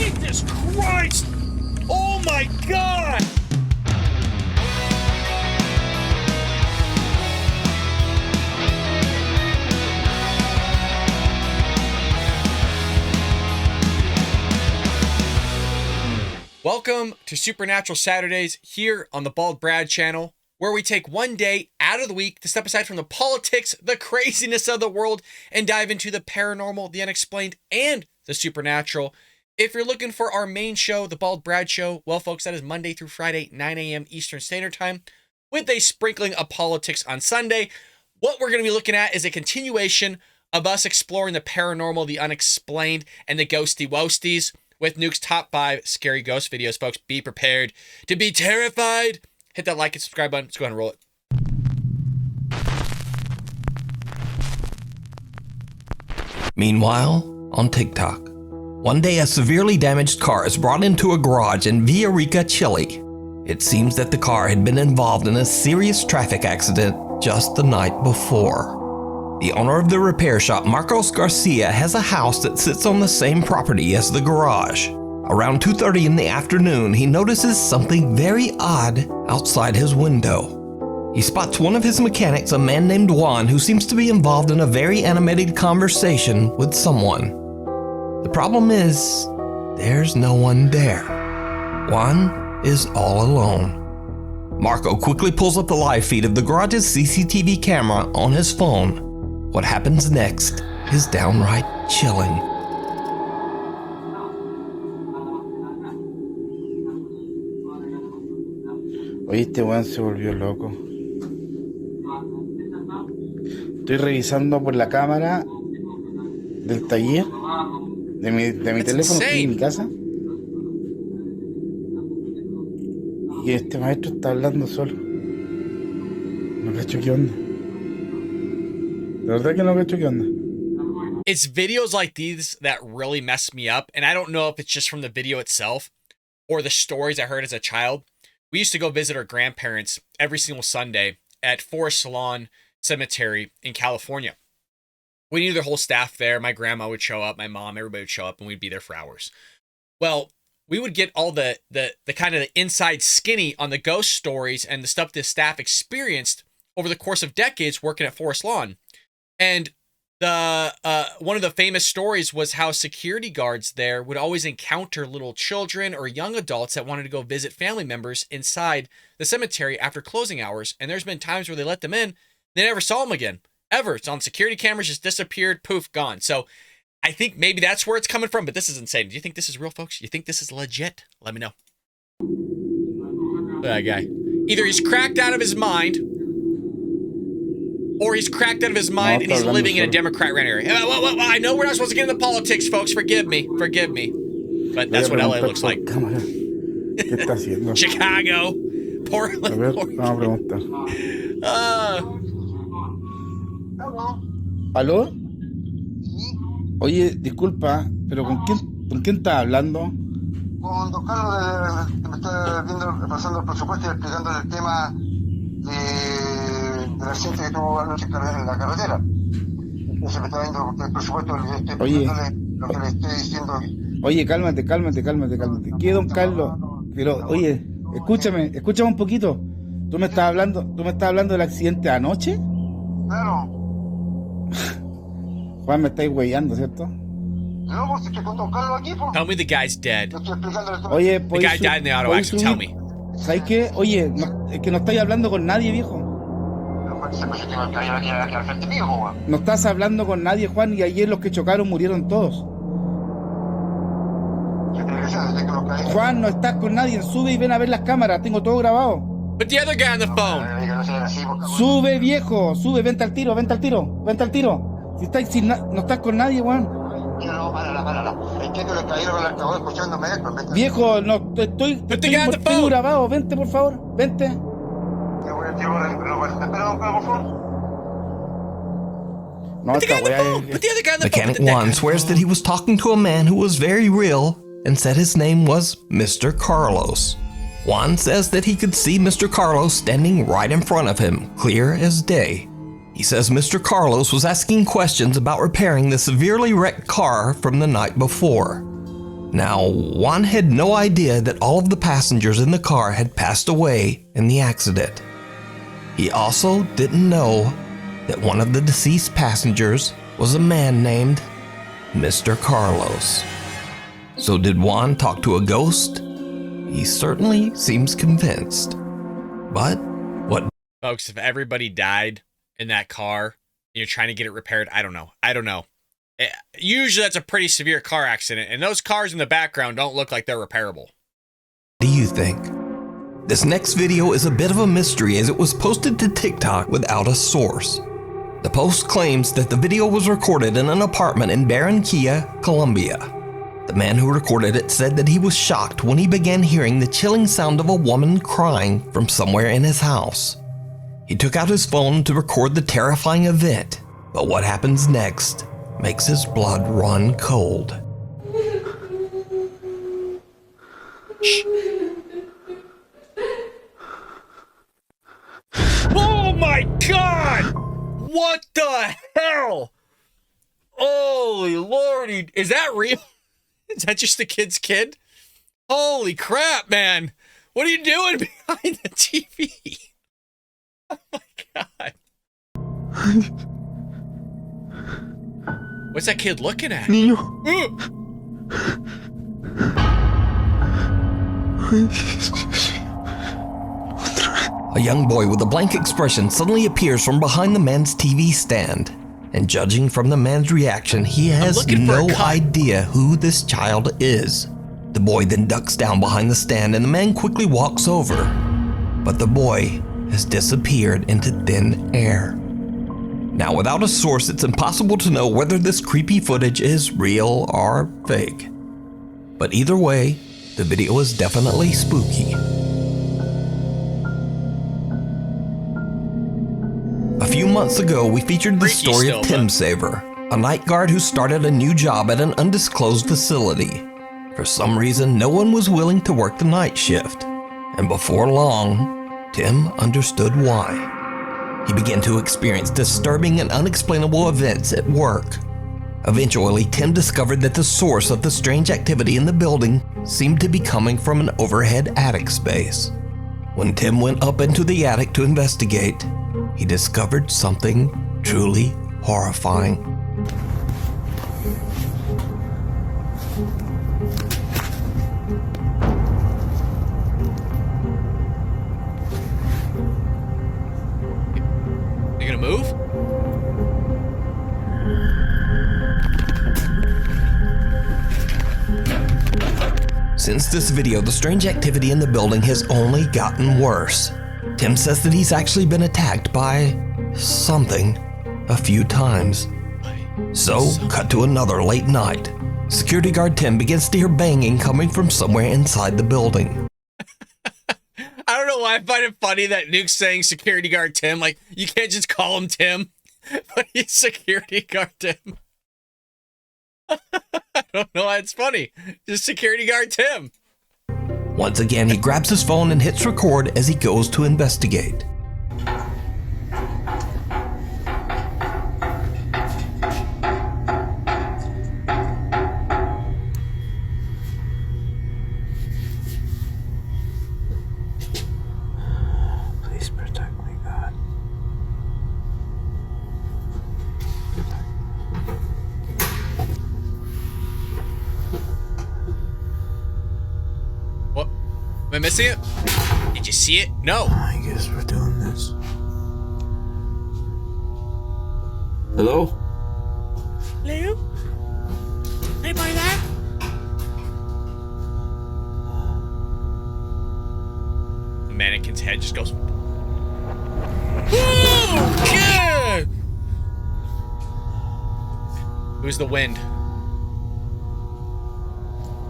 Jesus Christ! Oh my God! Welcome to Supernatural Saturdays here on the Bald Brad channel, where we take one day out of the week to step aside from the politics, the craziness of the world, and dive into the paranormal, the unexplained, and the supernatural. If you're looking for our main show, the Bald Brad Show, well, folks, that is Monday through Friday, 9 a.m. Eastern Standard Time, with a sprinkling of politics on Sunday. What we're going to be looking at is a continuation of us exploring the paranormal, the unexplained, and the ghosty wosties with Nukes' top 5 scary ghost videos. Folks, be prepared to be terrified. Hit that like and subscribe button. Let's go ahead and roll it. Meanwhile, on TikTok, one day a severely damaged car is brought into a garage in Villarrica, Chile. It seems that the car had been involved in a serious traffic accident just the night before. The owner of the repair shop, Marcos Garcia, has a house that sits on the same property as the garage. Around 2:30 in the afternoon, he notices something very odd outside his window. He spots one of his mechanics, a man named Juan, who seems to be involved in a very animated conversation with someone. The problem is, there's no one there. Juan is all alone. Marco quickly pulls up the live feed of the garage's CCTV camera on his phone. What happens next is downright chilling. Oye, este weón se volvió loco. Estoy revisando por la cámara del taller de mi teléfono aquí en mi casa. Y este maestro está hablando solo. No cacho qué onda. La verdad que no cacho qué onda. It's videos like these that really mess me up, and I don't know if it's just from the video itself or the stories I heard as a child. We used to go visit our grandparents every single Sunday at Forest Lawn Cemetery in California. We knew their whole staff there. My grandma would show up, my mom, everybody would show up, and we'd be there for hours. Well, we would get all the kind of the inside skinny on the ghost stories and the stuff the staff experienced over the course of decades working at Forest Lawn. And the one of the famous stories was how security guards there would always encounter little children or young adults that wanted to go visit family members inside the cemetery after closing hours. And there's been times where they let them in, they never saw them again, ever. It's on security cameras, just disappeared, poof, gone. So I think maybe that's where it's coming from, but this is insane. Do you think this is real, folks? You think this is legit? Let me know. Look at that guy. Either he's cracked out of his mind, or he's cracked out of his mind and he's living in a Democrat-run area. I know we're not supposed to get into politics, folks. Forgive me. But that's what LA looks like. ¿Qué está haciendo? Chicago. Portland. A ver, vamos a preguntar. ¿Aló? Oye, disculpa, pero ¿con quién estás hablando? Con don Carlos, que me está pasando el presupuesto y explicándole el tema del accidente que tuvo anoche en la carretera. Entonces me está dando el presupuesto, le estoy explicándole lo que le estoy diciendo. Oye, cálmate. ¿Qué, don Carlos? Pero, oye, escúchame un poquito. ¿Tú me estás hablando del accidente de anoche? Claro. Juan, me estáis huellando, ¿cierto? No, pues estoy con don Carlos aquí, pues. Tell me the guy's dead. Le estoy explicándole todo. Oye, The guy died in the auto accident. Tell me. ¿Sabes qué? Oye, es que no estáis hablando con nadie, viejo. No estás hablando con nadie, Juan, y ayer los que chocaron murieron todos. Juan, no estás con nadie. Sube y ven a ver las cámaras. Tengo todo grabado. Put the other guy on the phone. Sube, viejo. Sube, vente al tiro. Si no estás con nadie, Juan. Párala. Entiendo que cayeron con el altavoz escuchándome esto. Viejo, no, estoy grabado. Vente, por favor. Vente. Espera, por favor. No, esta weá es... Mechanic Juan swears that he was talking to a man who was very real and said his name was Mr. Carlos. Juan says that he could see Mr. Carlos standing right in front of him, clear as day. He says Mr. Carlos was asking questions about repairing the severely wrecked car from the night before. Now, Juan had no idea that all of the passengers in the car had passed away in the accident. He also didn't know that one of the deceased passengers was a man named Mr. Carlos. So did Juan talk to a ghost? He certainly seems convinced. But what? Folks, if everybody died in that car and you're trying to get it repaired, I don't know. Usually that's a pretty severe car accident, and those cars in the background don't look like they're repairable. Do you think? This next video is a bit of a mystery as it was posted to TikTok without a source. The post claims that the video was recorded in an apartment in Barranquilla, Colombia. The man who recorded it said that he was shocked when he began hearing the chilling sound of a woman crying from somewhere in his house. He took out his phone to record the terrifying event, but what happens next makes his blood run cold. Shh. Oh my God! What the hell? Holy lordy. Is that real? Is that just the kid's kid? Holy crap, man. What are you doing behind the TV? Oh my God. What's that kid looking at? Niño. A young boy with a blank expression suddenly appears from behind the man's TV stand. And judging from the man's reaction, he has no idea who this child is. The boy then ducks down behind the stand and the man quickly walks over. But the boy has disappeared into thin air. Now, without a source, it's impossible to know whether this creepy footage is real or fake. But either way, the video is definitely spooky. A few months ago, we featured the story of Tim Saver, a night guard who started a new job at an undisclosed facility. For some reason, no one was willing to work the night shift. And before long, Tim understood why. He began to experience disturbing and unexplainable events at work. Eventually, Tim discovered that the source of the strange activity in the building seemed to be coming from an overhead attic space. When Tim went up into the attic to investigate, he discovered something truly horrifying. You gonna move? Since this video, the strange activity in the building has only gotten worse. Tim says that he's actually been attacked by something a few times. So, cut to another late night. Security guard Tim begins to hear banging coming from somewhere inside the building. I don't know why I find it funny that Nuke's saying security guard Tim. Like, you can't just call him Tim, but he's security guard Tim. I don't know why it's funny. Just security guard Tim. Once again, he grabs his phone and hits record as he goes to investigate. Please protect me, God. What? Am I missing it? Did you see it? No. I guess we're doing this. Hello? Hello? Anybody there? The mannequin's head just goes. Oh, yeah! Who's the wind?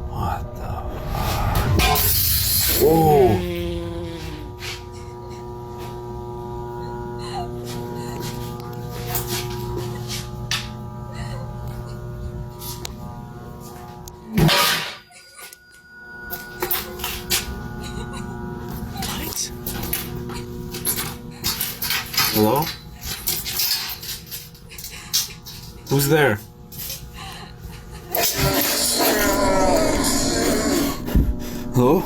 What the fuck? Whoa! What? Hello? Who's there? Hello?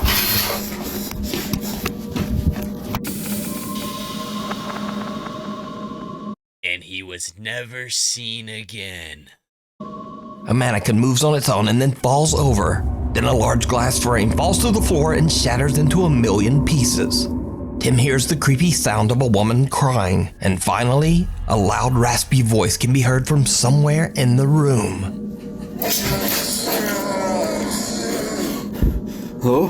And he was never seen again. A mannequin moves on its own and then falls over. Then a large glass frame falls to the floor and shatters into a million pieces. Tim hears the creepy sound of a woman crying, and finally, a loud raspy voice can be heard from somewhere in the room. Hello?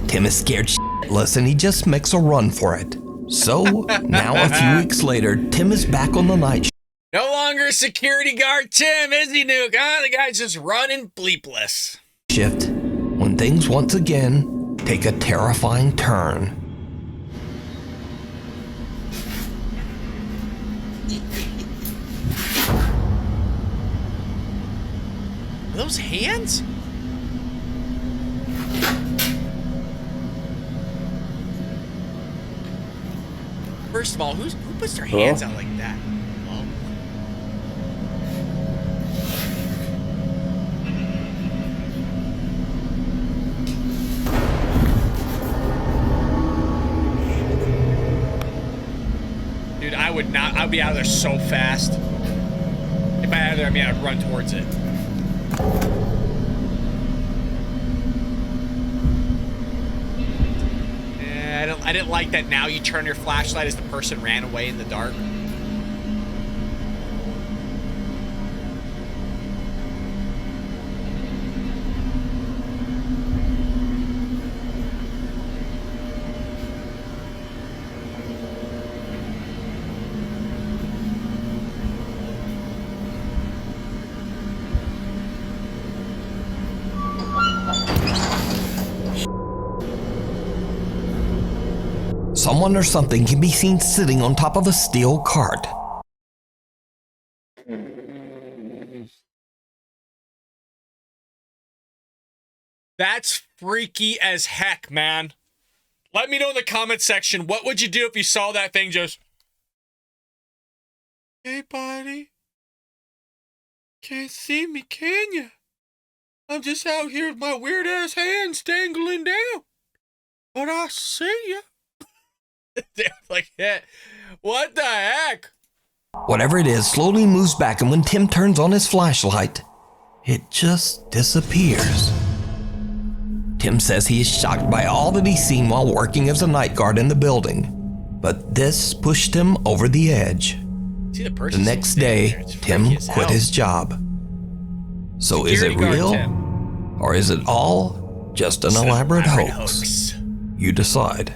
Tim is scared shitless and he just makes a run for it. So, now a few weeks later, Tim is back on the night No longer security guard Tim, is he, Nuke? Huh? The guy's just running bleepless. shift when things once again take a terrifying turn. Are those hands? First of all, who puts their hands out like that? Well, dude, I would not. I'd be out of there so fast. If I had there, I mean, I'd run towards it. I didn't like that now you turn your flashlight as the person ran away in the dark. Someone or something can be seen sitting on top of a steel cart. That's freaky as heck, man. Let me know in the comment section, what would you do if you saw that thing just... Hey, buddy. Can't see me, can you? I'm just out here with my weird-ass hands dangling down. But I see you. Like, yeah. What the heck? Whatever it is slowly moves back, and when Tim turns on his flashlight, it just disappears. Tim says he is shocked by all that he's seen while working as a night guard in the building, but this pushed him over the edge. See, the next day, Tim quit his job. So is it real? Or is it all just an elaborate hoax? You decide.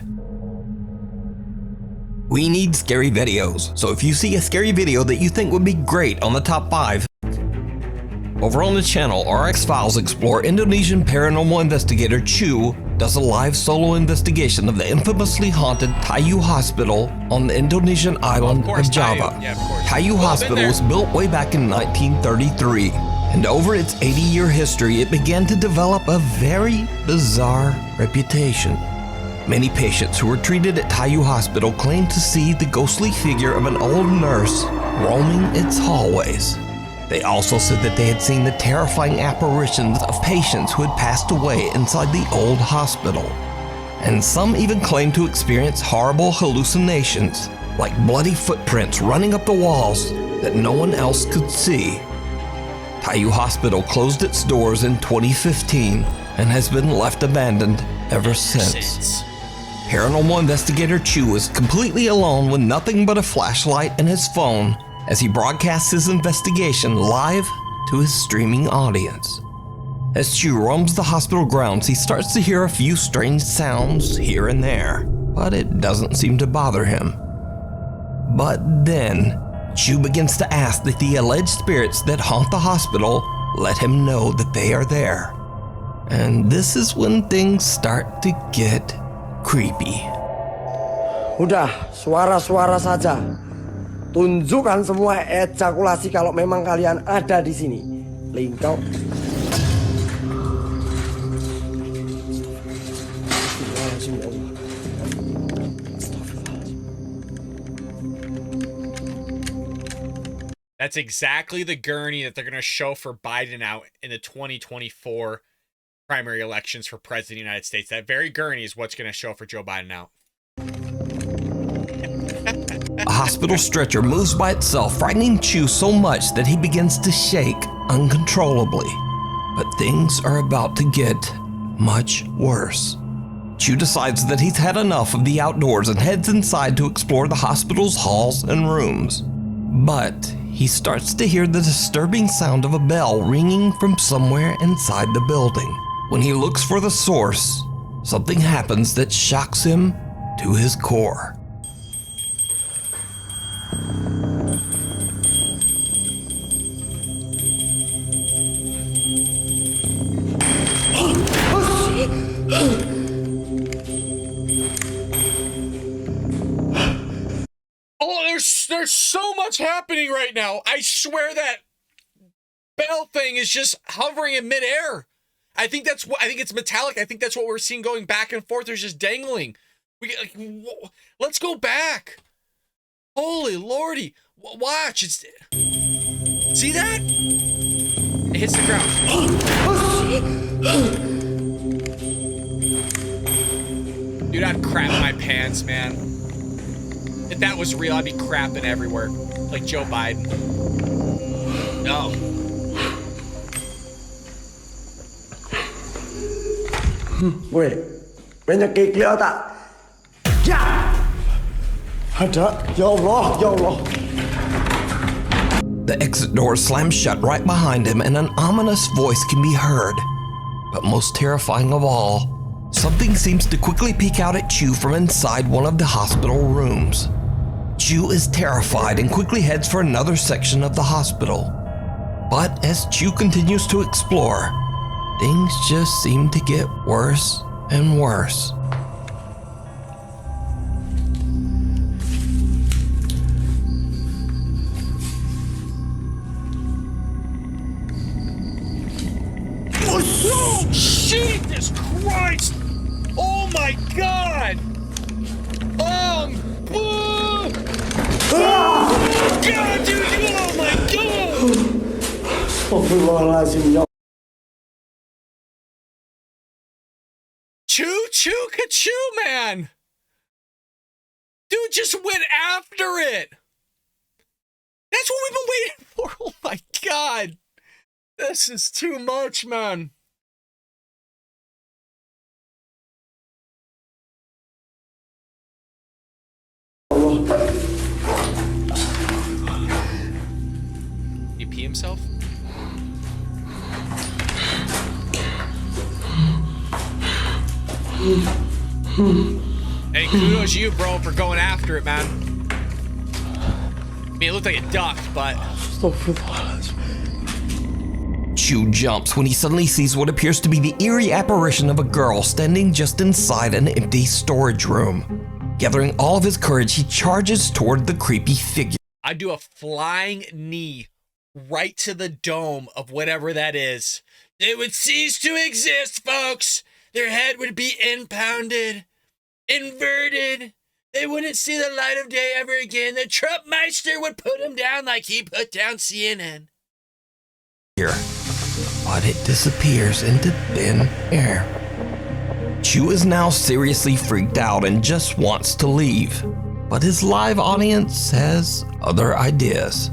We need scary videos, so if you see a scary video that you think would be great on the top 5, over on the channel, RX-Files explore Indonesian paranormal investigator Chu does a live solo investigation of the infamously haunted Tayu Hospital on the Indonesian island of Java. Tayu Hospital was built way back in 1933, and over its 80-year history, it began to develop a very bizarre reputation. Many patients who were treated at Tayu Hospital claimed to see the ghostly figure of an old nurse roaming its hallways. They also said that they had seen the terrifying apparitions of patients who had passed away inside the old hospital. And some even claimed to experience horrible hallucinations, like bloody footprints running up the walls that no one else could see. Tayu Hospital closed its doors in 2015 and has been left abandoned ever since. Paranormal investigator Chu is completely alone with nothing but a flashlight and his phone as he broadcasts his investigation live to his streaming audience. As Chu roams the hospital grounds, he starts to hear a few strange sounds here and there, but it doesn't seem to bother him. But then, Chu begins to ask that the alleged spirits that haunt the hospital let him know that they are there. And this is when things start to get creepy. Udah, suara-suara saja. Tunjukkan semua ejakulasi kalau memang kalian ada di sini. Lingkau. That's exactly the gurney that they're going to show for Biden out in the 2024 primary elections for president of the United States. That very gurney is what's going to show for Joe Biden out. A hospital stretcher moves by itself, frightening Chu so much that he begins to shake uncontrollably. But things are about to get much worse. Chu decides that he's had enough of the outdoors and heads inside to explore the hospital's halls and rooms. But he starts to hear the disturbing sound of a bell ringing from somewhere inside the building. When he looks for the source, something happens that shocks him to his core. Oh, there's so much happening right now. I swear that bell thing is just hovering in midair. I think it's metallic. I think that's what we're seeing going back and forth. There's just dangling. Let's go back. Holy lordy. Watch. See that? It hits the ground. Dude, I'd crap my pants, man. If that was real, I'd be crapping everywhere. Like Joe Biden. No. Weh, banyak kikil tak? Ya! Ada, ya Allah, ya Allah. The exit door slams shut right behind him and an ominous voice can be heard. But most terrifying of all, something seems to quickly peek out at Chu from inside one of the hospital rooms. Chu is terrified and quickly heads for another section of the hospital. But as Chu continues to explore, things just seem to get worse and worse. Oh, Jesus Christ! Oh my God! God, dude! Oh my God! Astagfirullahaladzim, ya Choo-choo-ka-choo, man! Dude just went after it! That's what we've been waiting for! Oh my God! This is too much, man. Did he pee himself? Hey, kudos to you, bro, for going after it, man. I mean, it looked like it ducked, but... Chu jumps when he suddenly sees what appears to be the eerie apparition of a girl standing just inside an empty storage room. Gathering all of his courage, he charges toward the creepy figure. I do a flying knee right to the dome of whatever that is. They would cease to exist, folks. Their head would be impounded, inverted. They wouldn't see the light of day ever again. The Trump Meister would put them down like he put down CNN. But it disappears into thin air. Chu is now seriously freaked out and just wants to leave. But his live audience has other ideas.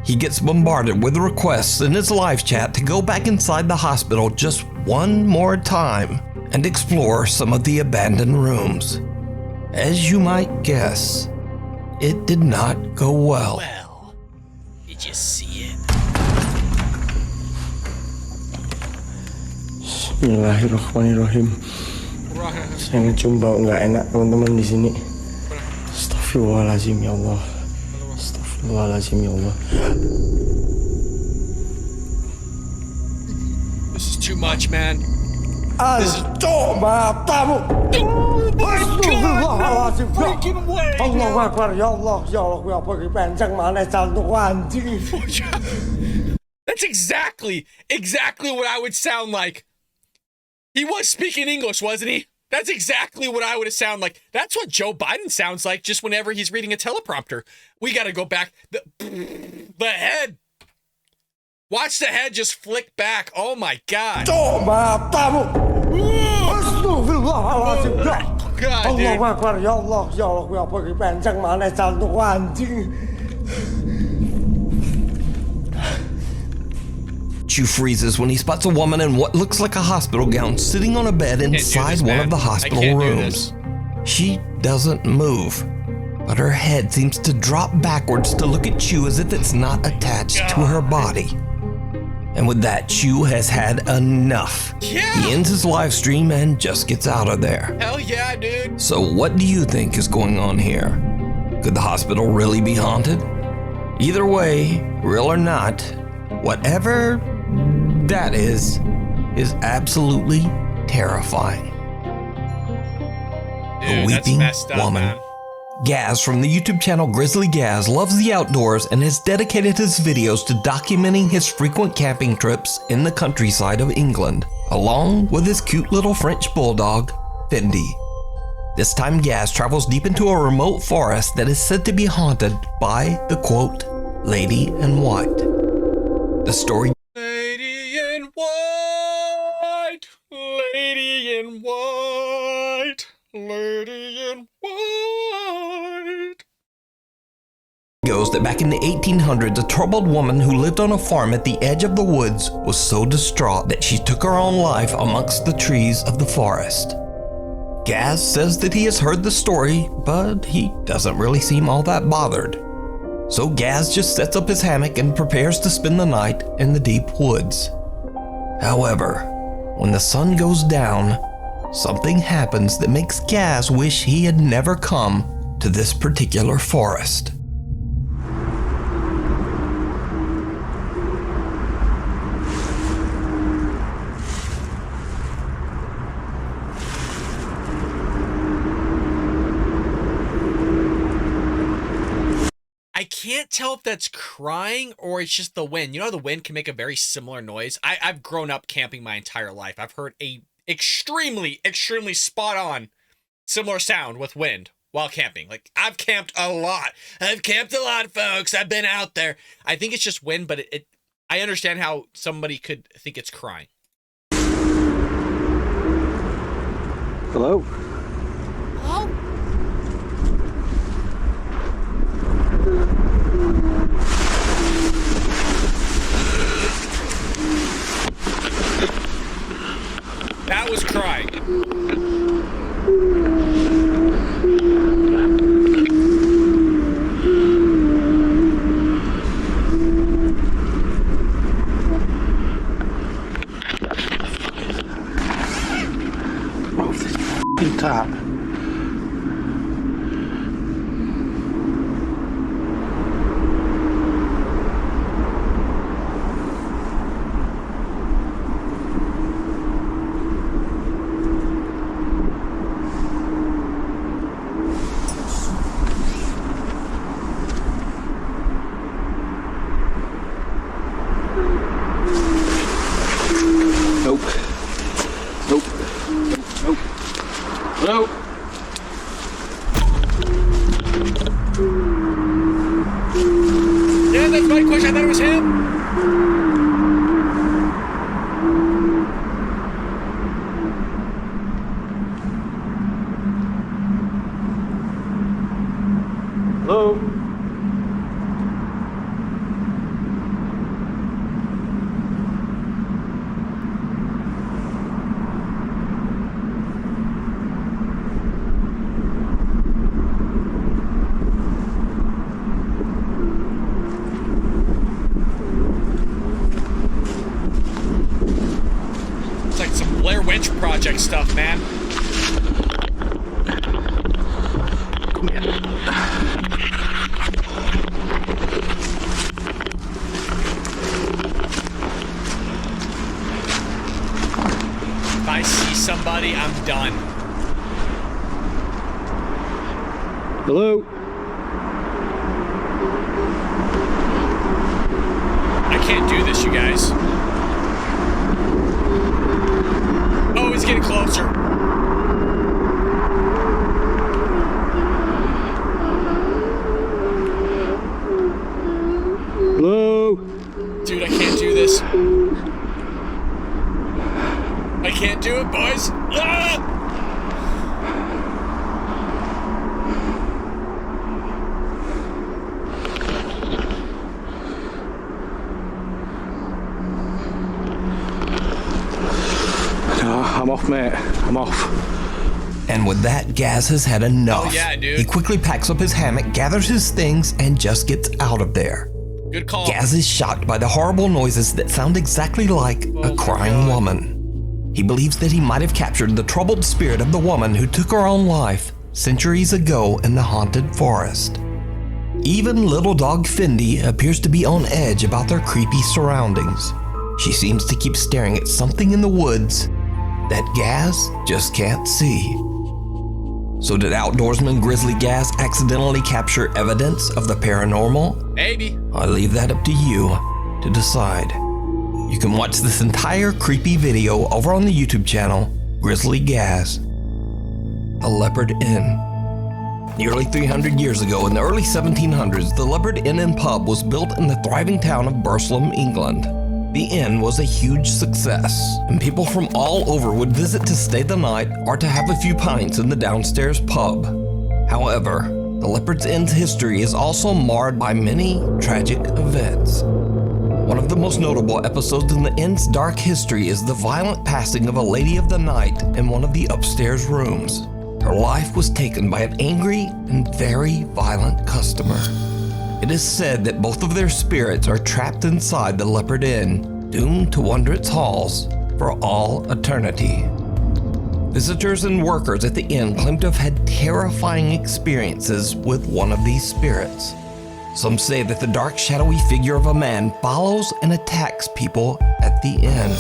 He gets bombarded with requests in his live chat to go back inside the hospital just one more time and explore some of the abandoned rooms. As you might guess, it did not go well. Well, did you see it? Bismillahirrahmanirrahim. Saya ngecium bau nggak enak teman-teman di sini. Astagfirullahaladzim ya Allah. Astagfirullahaladzim ya Allah. This is too much, man. Aduh, matamu. Astagfirullahaladzim. Freaking way, Allahu Akbar, ya Allah, ya Allah, ya pergi penceng mana jantung anjing. That's exactly what I would sound like. He was speaking English, wasn't he? That's exactly what I would have sounded like. That's what Joe Biden sounds like just whenever he's reading a teleprompter. We got to go back. The head. Watch the head just flick back. Oh my god. Cok matamu. Astagfirullahaladzim. God, Allahu dude. Akbar. Ya Allah. Ya Allah. Gue apa kepenceng mana jantung anjing. Chu freezes when he spots a woman in what looks like a hospital gown sitting on a bed inside one of the hospital rooms. She doesn't move, but her head seems to drop backwards to look at Chu as if it's not attached to her body. And with that, Chu has had enough. Yeah. He ends his live stream and just gets out of there. Hell yeah, dude. So what do you think is going on here? Could the hospital really be haunted? Either way, real or not, whatever that is absolutely terrifying. Dude, A that's weeping messed up, woman. man. Gaz from the YouTube channel Grizzly Gaz loves the outdoors and has dedicated his videos to documenting his frequent camping trips in the countryside of England, along with his cute little French bulldog, Fendi. This time Gaz travels deep into a remote forest that is said to be haunted by the quote, Lady in White. The story Lady in white, lady in white, lady in white. goes that back in the 1800s, a troubled woman who lived on a farm at the edge of the woods was so distraught that she took her own life amongst the trees of the forest. Gaz says that he has heard the story, but he doesn't really seem all that bothered. So Gaz just sets up his hammock and prepares to spend the night in the deep woods. However, when the sun goes down, something happens that makes Gaz wish he had never come to this particular forest. I can't tell if that's crying or it's just the wind. You know how the wind can make a very similar noise? I've grown up camping my entire life. I've heard a extremely spot on similar sound with wind while camping. Like, I've camped a lot. I've camped a lot, folks. I've been out there. I think it's just wind, but I understand how somebody could think it's crying. Hello? Hello? That was crying. Off this f***ing top. Nope. Nope. Nope. Nope. Yeah, that's my question. I thought it was him. Hello? It's like some Blair Witch Project stuff, man. If I see somebody, I'm done. Hello? I can't do this, you guys. Oh, he's getting closer. Hello? Dude, I can't do I can't do it, boys. Ah! No, I'm off, mate. I'm off. And with that, Gaz has had enough. Oh, yeah, dude. He quickly packs up his hammock, gathers his things, and just gets out of there. Good call. Gaz is shocked by the horrible noises that sound exactly like a crying woman. He believes that he might have captured the troubled spirit of the woman who took her own life centuries ago in the haunted forest. Even little dog Fendi appears to be on edge about their creepy surroundings. She seems to keep staring at something in the woods that Gaz just can't see. So did outdoorsman Grizzly Gaz accidentally capture evidence of the paranormal? Maybe. I leave that up to you to decide. You can watch this entire creepy video over on the YouTube channel, Grizzly Gaz. The Leopard Inn. Nearly 300 years ago, in the early 1700s, the Leopard Inn and Pub was built in the thriving town of Burslem, England. The inn was a huge success, and people from all over would visit to stay the night or to have a few pints in the downstairs pub. However, the Leopard's Inn's history is also marred by many tragic events. One of the most notable episodes in the inn's dark history is the violent passing of a lady of the night in one of the upstairs rooms. Her life was taken by an angry and very violent customer. It is said that both of their spirits are trapped inside the Leopard Inn, doomed to wander its halls for all eternity. Visitors and workers at the inn claim to have had terrifying experiences with one of these spirits. Some say that the dark, shadowy figure of a man follows and attacks people at the inn,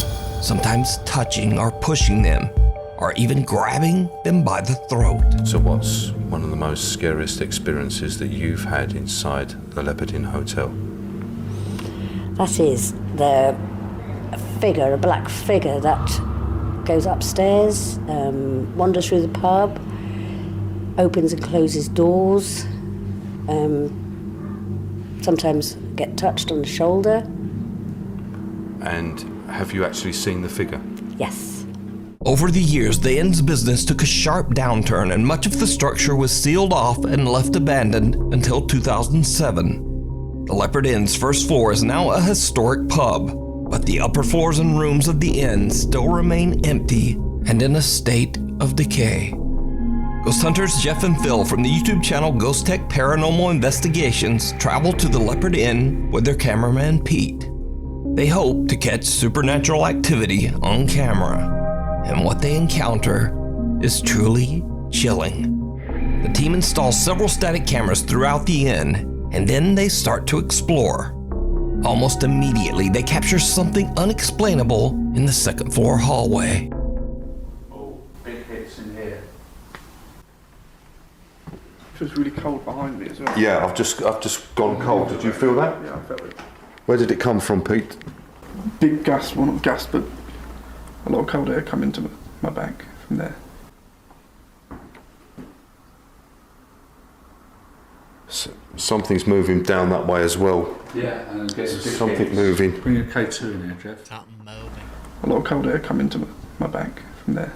sometimes touching or pushing them, or even grabbing them by the throat. So what's one of the most scariest experiences that you've had inside the Leopard Inn Hotel? That is the figure, a black figure that goes upstairs, wanders through the pub, opens and closes doors, sometimes get touched on the shoulder. And have you actually seen the figure? Yes. Over the years, the inn's business took a sharp downturn and much of the structure was sealed off and left abandoned until 2007. The Leopard Inn's first floor is now a historic pub, but the upper floors and rooms of the inn still remain empty and in a state of decay. Ghost hunters Jeff and Phil from the YouTube channel Ghostech Paranormal Investigations travel to the Leopard Inn with their cameraman Pete. They hope to catch supernatural activity on camera. And what they encounter is truly chilling. The team installs several static cameras throughout the inn, and then they start to explore. Almost immediately, they capture something unexplainable in the second floor hallway. Oh, big hits in here. It feels really cold behind me as well. Yeah, I've just gone cold. Did you feel that? Yeah, I felt it. Where did it come from, Pete? Big gas, well not gas, but a lot of cold air come into my back from there. Something's moving down that way as well. Yeah, and it gets big Something hits. moving. Bring a K2 in here, Jeff. Something moving. A lot of cold air come into my back from there.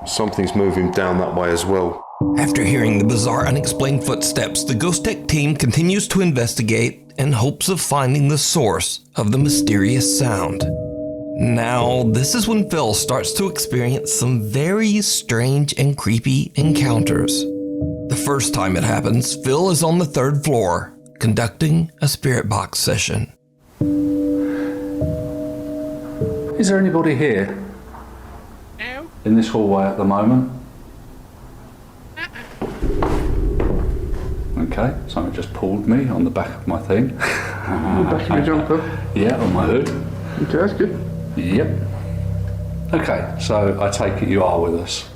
Something's moving down that way as well. After hearing the bizarre, unexplained footsteps, the Ghostech team continues to investigate in hopes of finding the source of the mysterious sound. Now, this is when Phil starts to experience some very strange and creepy encounters. The first time it happens, Phil is on the third floor, conducting a spirit box session. Is there anybody here? No. In this hallway at the moment? Okay, something just pulled me on the back of my thing. Back in your jumper. Yeah, on my hood. Okay, that's good. Yep. Okay, so I take it you are with us.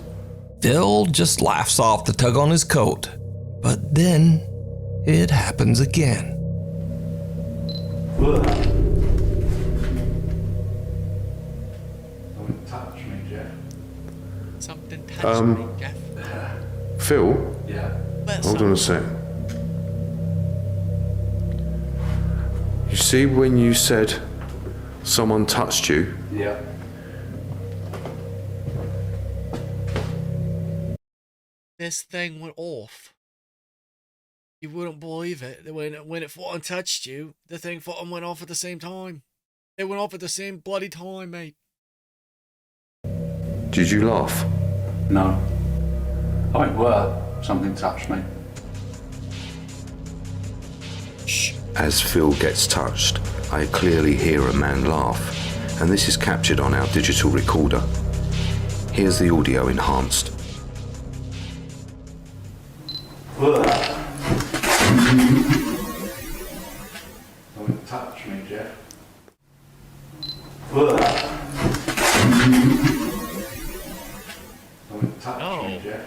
Phil just laughs off the tug on his coat, but then it happens again. Don't touch me, Jeff. Something touched me, Jeff. Phil, Yeah. But hold on a sec. You see when you said someone touched you? Yeah. This thing went off. You wouldn't believe it. When it fucking touched you, the thing fucking went off at the same time. It went off at the same bloody time, mate. Did you laugh? No. I went, well, something touched me. Shh. As Phil gets touched, I clearly hear a man laugh, and this is captured on our digital recorder. Here's the audio enhanced. Something touched me, Jeff. Something touched me, Jeff.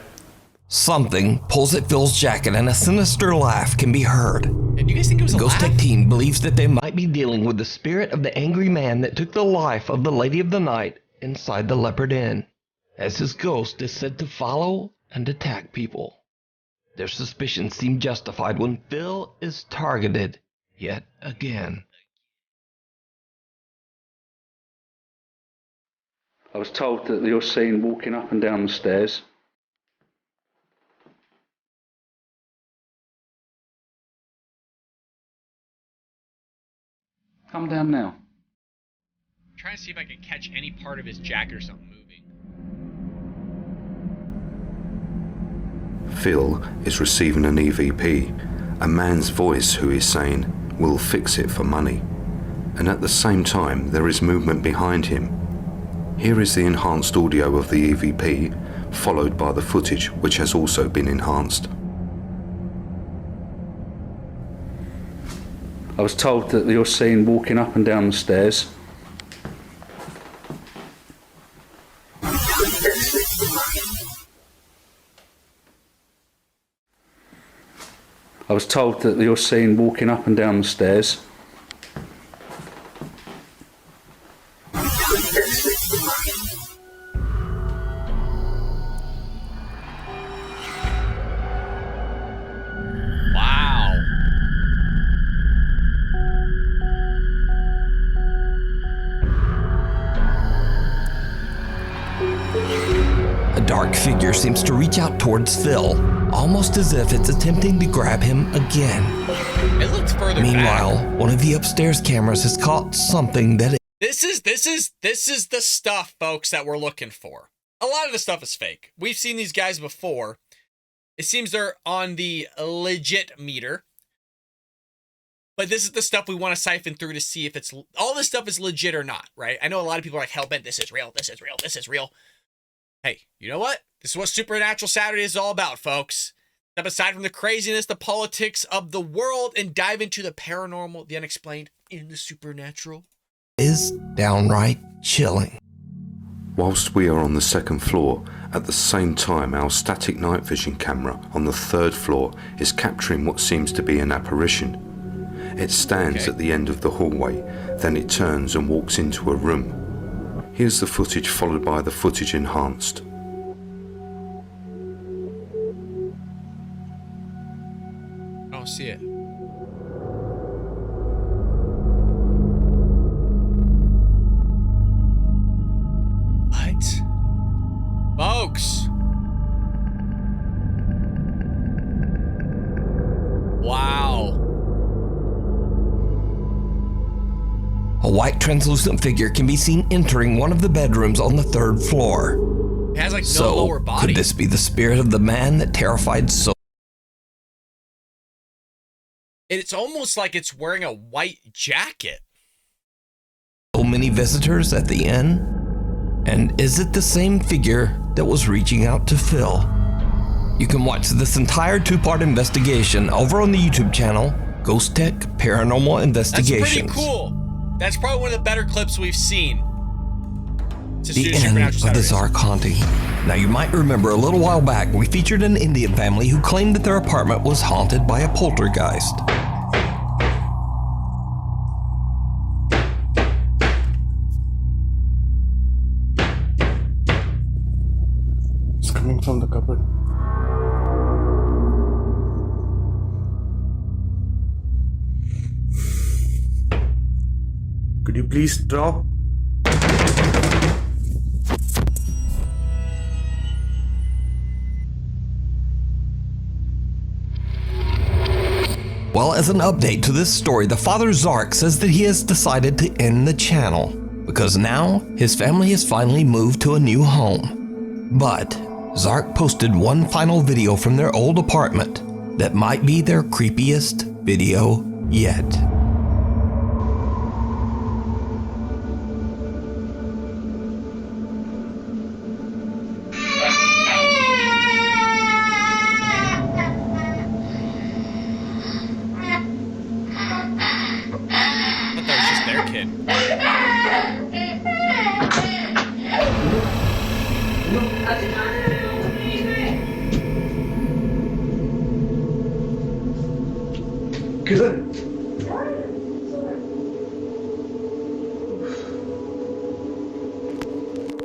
Something pulls at Phil's jacket and a sinister laugh can be heard. And you guys think it was a Ghostech laugh? team believes that they might be dealing with the spirit of the angry man that took the life of the Lady of the Night inside the Leopard Inn, as his ghost is said to follow and attack people. Their suspicions seem justified when Phil is targeted yet again. I was told that you're seen walking up and down the stairs. Come down now. I'm trying to see if I can catch any part of his jacket or something moving. Phil is receiving an EVP, a man's voice who is saying, "We'll fix it for money." And at the same time, there is movement behind him. Here is the enhanced audio of the EVP, followed by the footage, which has also been enhanced. I was told that you're seen walking up and down the stairs. I was told that you're seen walking up and down the stairs. Wow. A dark figure seems to reach out towards Phil, almost as if it's attempting to grab him again. It looks further Meanwhile, back. one of the upstairs cameras has caught something that This is the stuff, folks, that we're looking for. A lot of the stuff is fake. We've seen these guys before. It seems they're on the legit meter. But this is the stuff we want to siphon through to see if it's all this stuff is legit or not, right? I know a lot of people are like, hell-bent, this is real, this is real, this is real. Hey, you know what? This is what Supernatural Saturday is all about, folks. Step aside from the craziness, the politics of the world, and dive into the paranormal, the unexplained, and the supernatural. is downright chilling. Whilst we are on the second floor, at the same time our static night vision camera on the third floor is capturing what seems to be an apparition. It stands at the end of the hallway, then it turns and walks into a room. Here's the footage followed by the footage enhanced. I don't see it. What? Folks! Wow. A white translucent figure can be seen entering one of the bedrooms on the third floor. It has like no lower body. Could this be the spirit of the man that terrified so It's almost like it's wearing a white jacket. many visitors at the inn? And is it the same figure that was reaching out to Phil? You can watch this entire two-part investigation over on the YouTube channel, Ghostech Paranormal Investigations. That's pretty cool. That's probably one of the better clips we've seen. The end of the Zark Haunting. Now you might remember a little while back we featured an Indian family who claimed that their apartment was haunted by a poltergeist. It's coming from the cupboard. Could you please drop? Well, as an update to this story, the father Zark says that he has decided to end the channel because now his family has finally moved to a new home. But Zark posted one final video from their old apartment that might be their creepiest video yet. I thought that was just their kid.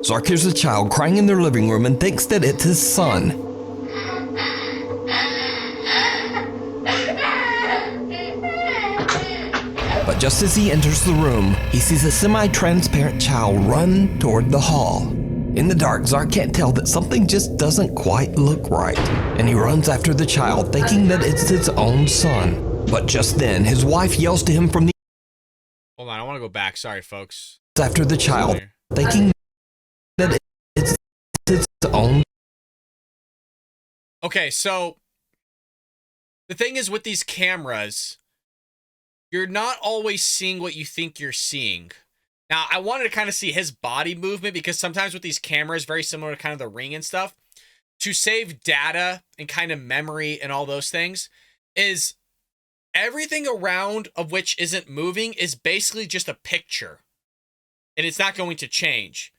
Zark hears a child crying in their living room and thinks that it's his son. But just as he enters the room, he sees a semi-transparent child run toward the hall. In the dark, Zark can't tell that something just doesn't quite look right, and he runs after the child thinking that it's his own son. But just then, his wife yells to him from the Hold on, I want to go back. Sorry, folks. after the child, thinking that it's its own. Okay, so the thing is with these cameras, you're not always seeing what you think you're seeing. Now, I wanted to kind of see his body movement because sometimes with these cameras, very similar to kind of the Ring and stuff, to save data and kind of memory and all those things, is everything around of which isn't moving is basically just a picture. And it's not going to change.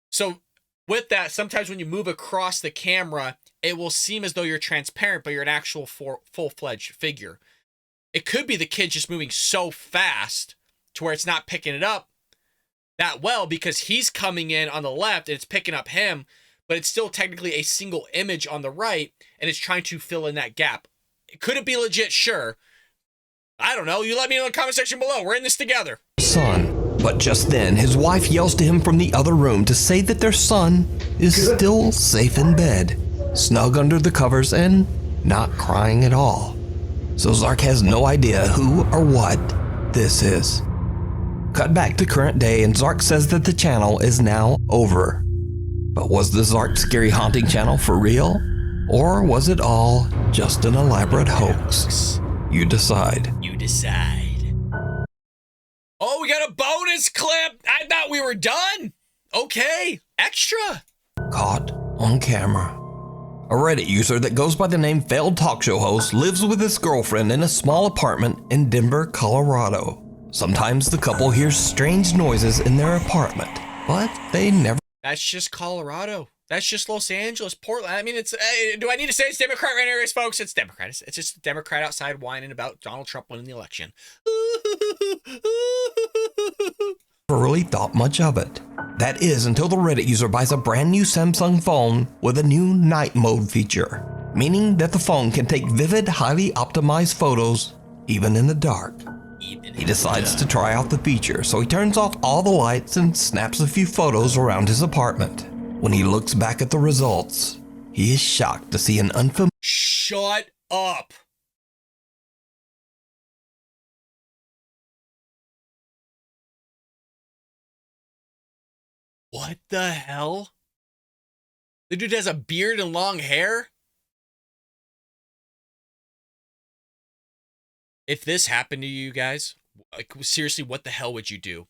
So with that, sometimes when you move across the camera, it will seem as though you're transparent, but you're an actual full-fledged figure. It could be the kid just moving so fast to where it's not picking it up that well because he's coming in on the left and it's picking up him, but it's still technically a single image on the right and it's trying to fill in that gap. Could it be legit? Sure. I don't know. You let me know in the comment section below. We're in this together. Son. But just then, his wife yells to him from the other room to say that their son is still safe in bed, snug under the covers and not crying at all. So Zark has no idea who or what this is. Cut back to current day and Zark says that the channel is now over. But was the Zark Scary Haunting channel for real? Or was it all just an elaborate hoax? You decide. You decide. Oh, we got a bonus clip. I thought we were done. Okay, extra. Caught on camera. A Reddit user that goes by the name Failed Talk Show Host lives with his girlfriend in a small apartment in Denver, Colorado. Sometimes the couple hears strange noises in their apartment, but they never. That's just Colorado. That's just Los Angeles, Portland. I mean, it's. Do I need to say it's Democrat right here, folks? It's Democrat. It's just a Democrat outside whining about Donald Trump winning the election. Never really thought much of it. That is until the Reddit user buys a brand new Samsung phone with a new night mode feature, meaning that the phone can take vivid, highly optimized photos even in the dark. He decides to try out the feature, so he turns off all the lights and snaps a few photos around his apartment. When he looks back at the results, he is shocked to see an unfamiliar. Shut up. What the hell? The dude has a beard and long hair? If this happened to you guys, like seriously, what the hell would you do?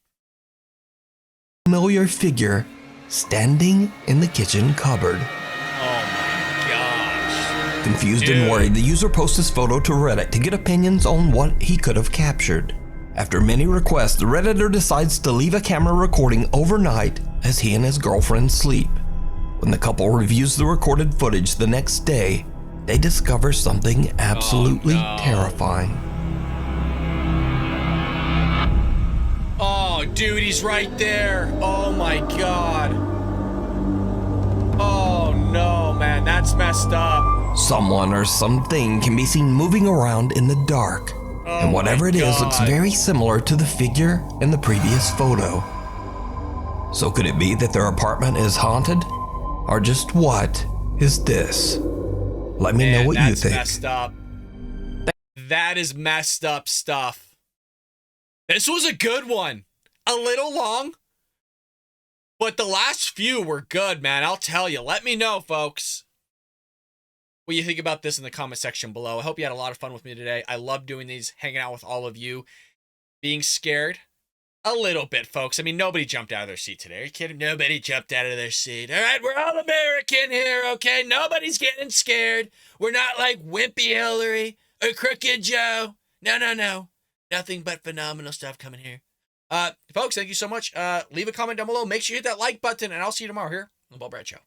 Familiar figure standing in the kitchen cupboard. Oh my gosh. Confused Dude. and worried, the user posts his photo to Reddit to get opinions on what he could have captured. After many requests, the Redditor decides to leave a camera recording overnight as he and his girlfriend sleep. When the couple reviews the recorded footage the next day, they discover something absolutely terrifying. Oh, dude, he's right there. Oh my god. Oh no, man, that's messed up. Someone or something can be seen moving around in the dark. and whatever it is looks very similar to the figure in the previous photo. So could it be that their apartment is haunted? Or just what is this? Let me know what you think. Messed up. That is messed up stuff. This was a good one. A little long, but the last few were good, man. I'll tell you. Let me know, folks, what you think about this in the comment section below. I hope you had a lot of fun with me today. I love doing these, hanging out with all of you, being scared a little bit, folks. I mean, nobody jumped out of their seat today. Are you kidding? Nobody jumped out of their seat. All right, we're all American here, okay? Nobody's getting scared. We're not like Wimpy Hillary or Crooked Joe. No. Nothing but phenomenal stuff coming here. Folks, thank you so much. Leave a comment down below. Make sure you hit that like button, and I'll see you tomorrow here on the Ball Brad Show.